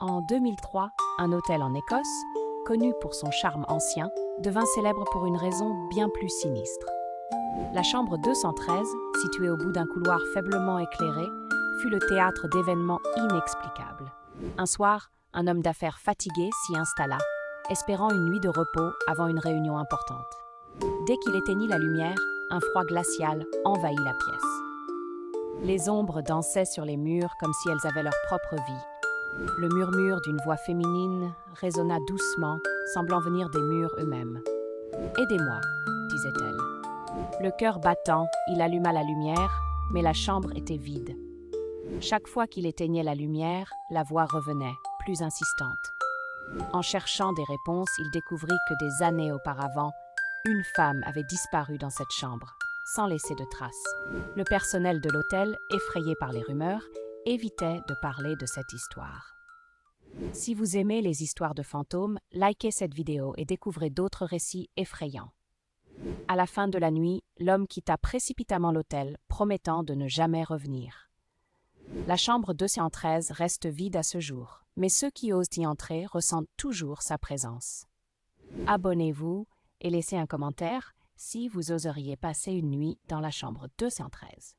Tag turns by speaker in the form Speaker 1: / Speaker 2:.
Speaker 1: En 2003, un hôtel en Écosse, connu pour son charme ancien, devint célèbre pour une raison bien plus sinistre. La chambre 213, située au bout d'un couloir faiblement éclairé, fut le théâtre d'événements inexplicables. Un soir, un homme d'affaires fatigué s'y installa, espérant une nuit de repos avant une réunion importante. Dès qu'il éteignit la lumière, un froid glacial envahit la pièce. Les ombres dansaient sur les murs comme si elles avaient leur propre vie. Le murmure d'une voix féminine résonna doucement, semblant venir des murs eux-mêmes. « Aidez-moi », disait-elle. Le cœur battant, il alluma la lumière, mais la chambre était vide. Chaque fois qu'il éteignait la lumière, la voix revenait, plus insistante. En cherchant des réponses, il découvrit que des années auparavant, une femme avait disparu dans cette chambre, sans laisser de traces. Le personnel de l'hôtel, effrayé par les rumeurs, évitait de parler de cette histoire. Si vous aimez les histoires de fantômes, likez cette vidéo et découvrez d'autres récits effrayants. À la fin de la nuit, l'homme quitta précipitamment l'hôtel, promettant de ne jamais revenir. La chambre 213 reste vide à ce jour, mais ceux qui osent y entrer ressentent toujours sa présence. Abonnez-vous et laissez un commentaire si vous oseriez passer une nuit dans la chambre 213.